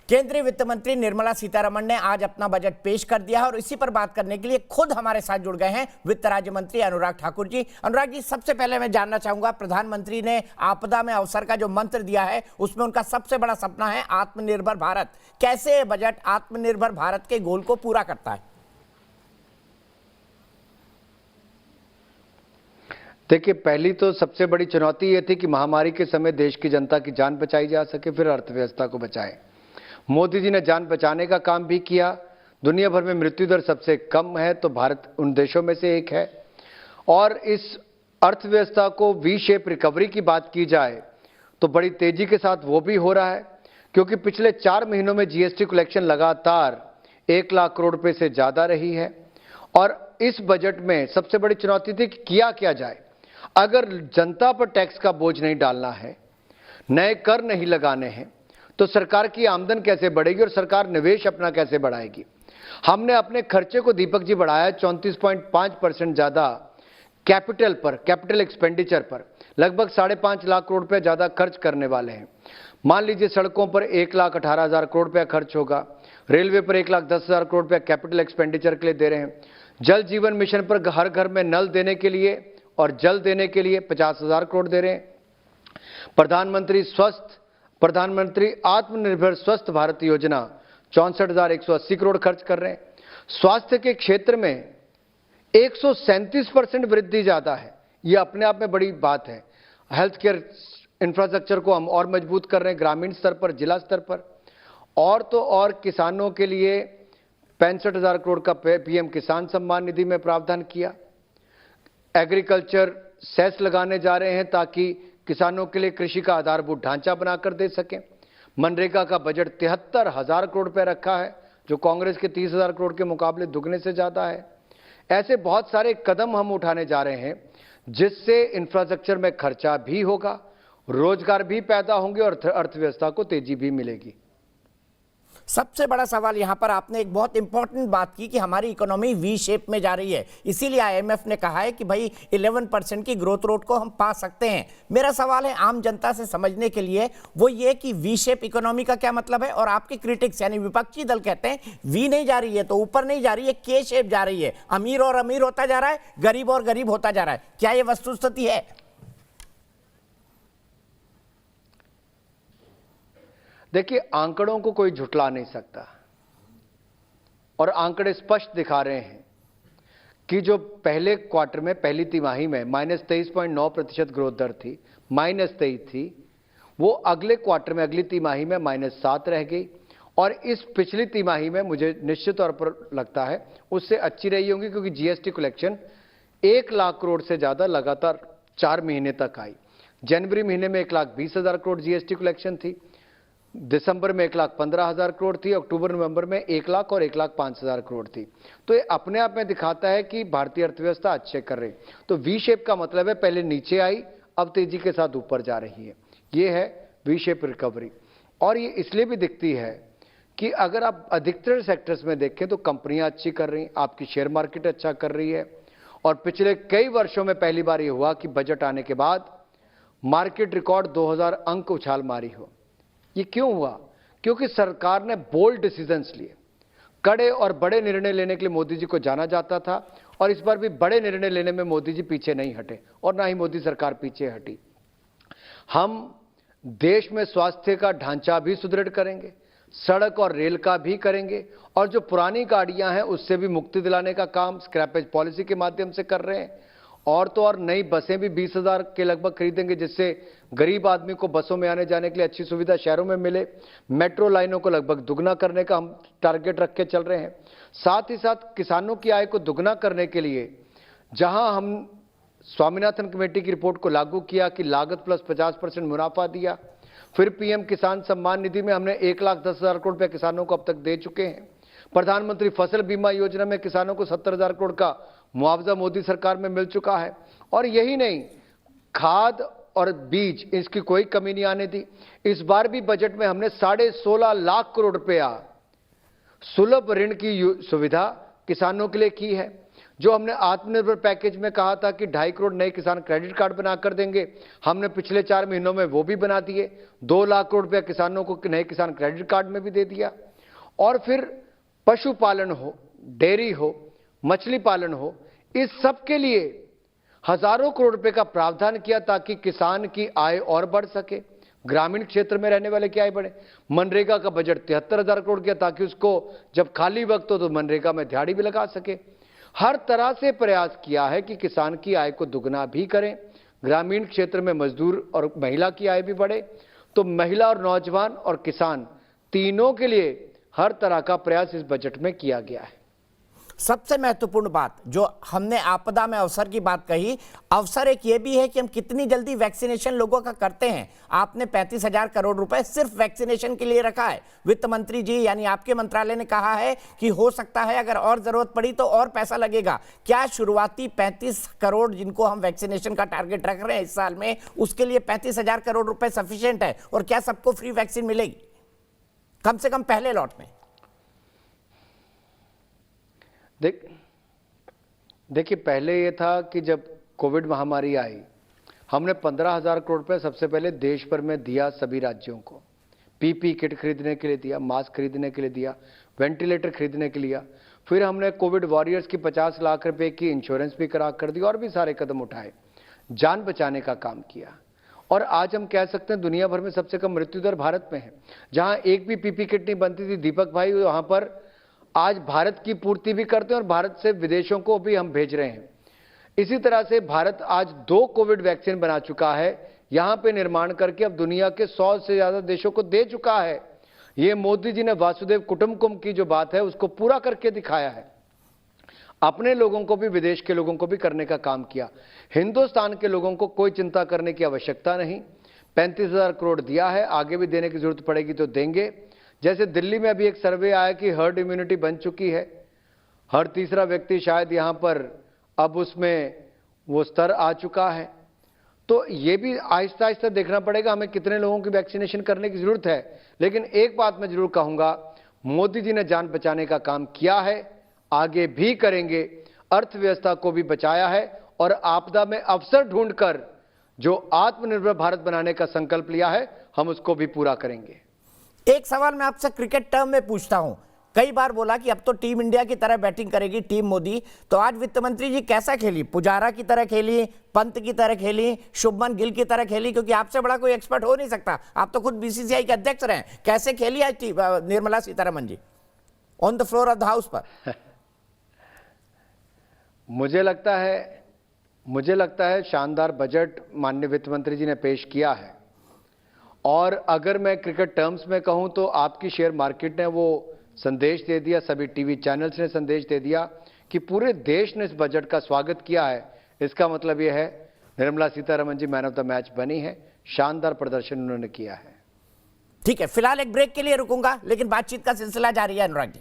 केंद्रीय वित्त मंत्री निर्मला सीतारमण ने आज अपना बजट पेश कर दिया है और इसी पर बात करने के लिए खुद हमारे साथ जुड़ गए हैं वित्त राज्य मंत्री अनुराग ठाकुर जी। अनुराग जी, सबसे पहले मैं जानना चाहूंगा, प्रधानमंत्री ने आपदा में अवसर का जो मंत्र दिया है उसमें उनका सबसे बड़ा सपना है आत्मनिर्भर भारत। कैसे बजट आत्मनिर्भर भारत के गोल को पूरा करता है? देखिए, पहली तो सबसे बड़ी चुनौती ये थी कि महामारी के समय देश की जनता की जान बचाई जा सके, फिर अर्थव्यवस्था को बचाए। मोदी जी ने जान बचाने का काम भी किया। दुनिया भर में मृत्यु दर सबसे कम है तो भारत उन देशों में से एक है। और इस अर्थव्यवस्था को वी शेप रिकवरी की बात की जाए तो बड़ी तेजी के साथ वो भी हो रहा है, क्योंकि पिछले 4 महीनों में जीएसटी कलेक्शन लगातार 1 लाख करोड़ रुपए से ज्यादा रही है। और इस बजट में सबसे बड़ी चुनौती थी कि किया क्या जाए। अगर जनता पर टैक्स का बोझ नहीं डालना है, नए कर नहीं लगाने हैं, तो सरकार की आमदन कैसे बढ़ेगी और सरकार निवेश अपना कैसे बढ़ाएगी। हमने अपने खर्चे को, दीपक जी, बढ़ाया 34.5% ज्यादा कैपिटल पर, कैपिटल एक्सपेंडिचर पर लगभग 5.5 लाख करोड़ रुपए ज्यादा खर्च करने वाले हैं। मान लीजिए सड़कों पर 1,18,000 करोड़ रुपया खर्च होगा, रेलवे पर 1,10,000 करोड़ रुपया कैपिटल एक्सपेंडिचर के लिए दे रहे हैं। जल जीवन मिशन पर हर घर में नल देने के लिए और जल देने के लिए 50,000 करोड़ दे रहे हैं। प्रधानमंत्री आत्मनिर्भर स्वस्थ भारत योजना 64,180 करोड़ खर्च कर रहे हैं। स्वास्थ्य के क्षेत्र में 137% वृद्धि ज्यादा है। यह अपने आप में बड़ी बात है। हेल्थ केयर इंफ्रास्ट्रक्चर को हम और मजबूत कर रहे हैं, ग्रामीण स्तर पर, जिला स्तर पर। और तो और किसानों के लिए 65,000 करोड़ का पीएम किसान सम्मान निधि में प्रावधान किया। एग्रीकल्चर सेस लगाने जा रहे हैं ताकि किसानों के लिए कृषि का आधारभूत ढांचा बनाकर दे सकें। मनरेगा का बजट 73,000 करोड़ रुपए रखा है, जो कांग्रेस के 30,000 करोड़ के मुकाबले दुगने से ज्यादा है। ऐसे बहुत सारे कदम हम उठाने जा रहे हैं जिससे इंफ्रास्ट्रक्चर में खर्चा भी होगा, रोजगार भी पैदा होंगे और अर्थव्यवस्था को तेजी भी मिलेगी। सबसे बड़ा सवाल यहां पर आपने एक बहुत इंपॉर्टेंट बात की कि हमारी इकोनॉमी वी शेप में जा रही है, इसीलिए आईएमएफ ने कहा है कि भाई 11% की ग्रोथ रेट को हम पा सकते हैं। मेरा सवाल है आम जनता से समझने के लिए, वो ये कि वी शेप इकोनॉमी का क्या मतलब है। और आपके क्रिटिक्स यानी विपक्षी दल कहते हैं वी नहीं जा रही है तो ऊपर नहीं जा रही है, के शेप जा रही है, अमीर और अमीर होता जा रहा है, गरीब और गरीब होता जा रहा है। क्या यह वस्तुस्थिति है? देखिए, आंकड़ों को कोई झुठला नहीं सकता और आंकड़े स्पष्ट दिखा रहे हैं कि जो पहले क्वार्टर में, पहली तिमाही में -23.9% ग्रोथ दर थी, -23 थी, वो अगले क्वार्टर में, अगली तिमाही में -7 रह गई। और इस पिछली तिमाही में मुझे निश्चित तौर पर लगता है उससे अच्छी रही होंगी, क्योंकि जीएसटी कलेक्शन 1 लाख करोड़ से ज्यादा लगातार 4 महीने तक आई। जनवरी महीने में 1,20,000 करोड़ जीएसटी कलेक्शन थी, दिसंबर में 1,15,000 करोड़ थी, अक्टूबर नवंबर में 1 लाख और 1,05,000 करोड़ थी। तो ये अपने आप में दिखाता है कि भारतीय अर्थव्यवस्था अच्छे कर रही। तो वी शेप का मतलब है पहले नीचे आई, अब तेजी के साथ ऊपर जा रही है। ये है वी शेप रिकवरी। और ये इसलिए भी दिखती है कि अगर आप अधिकतर सेक्टर्स में देखें तो कंपनियां अच्छी कर रही, आपकी शेयर मार्केट अच्छा कर रही है। और पिछले कई वर्षों में पहली बार ये हुआ कि बजट आने के बाद मार्केट रिकॉर्ड 2000 अंक उछाल मारी हो। ये क्यों हुआ? क्योंकि सरकार ने बोल्ड डिसीजंस लिए। कड़े और बड़े निर्णय लेने के लिए मोदी जी को जाना जाता था और इस बार भी बड़े निर्णय लेने में मोदी जी पीछे नहीं हटे और ना ही मोदी सरकार पीछे हटी। हम देश में स्वास्थ्य का ढांचा भी सुदृढ़ करेंगे, सड़क और रेल का भी करेंगे, और जो पुरानी गाड़ियां हैं उससे भी मुक्ति दिलाने का काम स्क्रैपेज पॉलिसी के माध्यम से कर रहे हैं। और तो और नई बसें भी 20,000 के लगभग खरीदेंगे, जिससे गरीब आदमी को बसों में आने जाने के लिए अच्छी सुविधा शहरों में मिले। मेट्रो लाइनों को लगभग दुगना करने का हम टारगेट रख के चल रहे हैं। साथ ही साथ किसानों की आय को दुगना करने के लिए, जहां हम स्वामीनाथन कमेटी की रिपोर्ट को लागू किया कि लागत प्लस 50% मुनाफा दिया, फिर पीएम किसान सम्मान निधि में हमने 1,10,000 करोड़ रुपए किसानों को अब तक दे चुके हैं। प्रधानमंत्री फसल बीमा योजना में किसानों को 70,000 करोड़ का मुआवजा मोदी सरकार में मिल चुका है। और यही नहीं, खाद और बीज, इसकी कोई कमी नहीं आने दी। इस बार भी बजट में हमने 16.5 लाख करोड़ रुपया सुलभ ऋण की सुविधा किसानों के लिए की है। जो हमने आत्मनिर्भर पैकेज में कहा था कि 2.5 करोड़ नए किसान क्रेडिट कार्ड बनाकर देंगे, हमने पिछले 4 महीनों में वो भी बना दिए। 2 लाख करोड़ रुपया किसानों को नए किसान क्रेडिट कार्ड में भी दे दिया। और फिर पशुपालन हो, डेयरी हो, मछली पालन हो, इस सब के लिए हजारों करोड़ रुपए का प्रावधान किया ताकि किसान की आय और बढ़ सके, ग्रामीण क्षेत्र में रहने वाले की आय बढ़े। मनरेगा का बजट 73,000 करोड़ किया ताकि उसको जब खाली वक्त हो तो मनरेगा में दिहाड़ी भी लगा सके। हर तरह से प्रयास किया है कि किसान की आय को दुगना भी करें, ग्रामीण क्षेत्र में मजदूर और महिला की आय भी बढ़े। तो महिला और नौजवान और किसान तीनों के लिए हर तरह का प्रयास इस बजट में किया गया है। सबसे महत्वपूर्ण बात जो हमने आपदा में अवसर की बात कही, अवसर एक ये भी है कि हम कितनी जल्दी वैक्सीनेशन लोगों का करते हैं। आपने 35,000 करोड़ रुपए सिर्फ वैक्सीनेशन के लिए रखा है। वित्त मंत्री जी यानी आपके मंत्रालय ने कहा है कि हो सकता है अगर और जरूरत पड़ी तो और पैसा लगेगा। क्या शुरुआती 35 करोड़ जिनको हम वैक्सीनेशन का टारगेट रख रहे हैं इस साल में, उसके लिए 35,000 करोड़ रुपए सफिशिएंट है? और क्या सबको फ्री वैक्सीन मिलेगी कम से कम पहले लॉट में? देखिए, पहले ये था कि जब कोविड महामारी आई, हमने 15,000 करोड़ रुपए सबसे पहले देश भर में दिया सभी राज्यों को। पीपी किट खरीदने के लिए दिया, मास्क खरीदने के लिए दिया, वेंटिलेटर खरीदने के लिए। फिर हमने कोविड वॉरियर्स की 50 लाख रुपए की इंश्योरेंस भी करा कर दी और भी सारे कदम उठाए, जान बचाने का काम किया। और आज हम कह सकते हैं दुनिया भर में सबसे कम मृत्यु दर भारत में है। जहां एक भी पीपी किट नहीं बनती थी, दीपक भाई वहां पर आज भारत की पूर्ति भी करते हैं और भारत से विदेशों को भी हम भेज रहे हैं। इसी तरह से भारत आज 2 कोविड वैक्सीन बना चुका है, यहां पे निर्माण करके अब दुनिया के 100 से ज्यादा देशों को दे चुका है। ये मोदी जी ने वासुदेव कुटुंबकम की जो बात है उसको पूरा करके दिखाया है। अपने लोगों को भी, विदेश के लोगों को भी करने का काम किया। हिंदुस्तान के लोगों को कोई चिंता करने की आवश्यकता नहीं। 35,000 करोड़ दिया है, आगे भी देने की जरूरत पड़ेगी तो देंगे। जैसे दिल्ली में अभी एक सर्वे आया कि हर्ड इम्यूनिटी बन चुकी है, हर तीसरा व्यक्ति शायद यहां पर अब उसमें वो स्तर आ चुका है। तो ये भी आहिस्ता आहिस्ता देखना पड़ेगा हमें कितने लोगों की वैक्सीनेशन करने की जरूरत है। लेकिन एक बात मैं जरूर कहूंगा, मोदी जी ने जान बचाने का काम किया है, आगे भी करेंगे। अर्थव्यवस्था को भी बचाया है और आपदा में अवसर ढूंढकर जो आत्मनिर्भर भारत बनाने का संकल्प लिया है, हम उसको भी पूरा करेंगे। एक सवाल मैं आपसे क्रिकेट टर्म में पूछता हूं। कई बार बोला कि अब तो टीम इंडिया की तरह बैटिंग करेगी टीम मोदी, तो आज वित्त मंत्री जी कैसा खेली? पुजारा की तरह खेली, पंत की तरह खेली, शुभमन गिल की तरह खेली? क्योंकि आपसे बड़ा कोई एक्सपर्ट हो नहीं सकता, आप तो खुद बीसीसीआई के अध्यक्ष रहे। कैसे खेली आज Nirmala Sitharaman ji on the floor of the house पर? मुझे लगता है शानदार बजट माननीय वित्त मंत्री जी ने पेश किया है। और अगर मैं क्रिकेट टर्म्स में कहूं तो आपकी शेयर मार्केट ने वो संदेश दे दिया, सभी टीवी चैनल्स ने संदेश दे दिया कि पूरे देश ने इस बजट का स्वागत किया है। इसका मतलब यह है निर्मला सीतारमण जी मैन ऑफ द मैच बनी है, शानदार प्रदर्शन उन्होंने किया है। ठीक है, फिलहाल एक ब्रेक के लिए रुकूंगा, लेकिन बातचीत का सिलसिला जारी है अनुराग जी।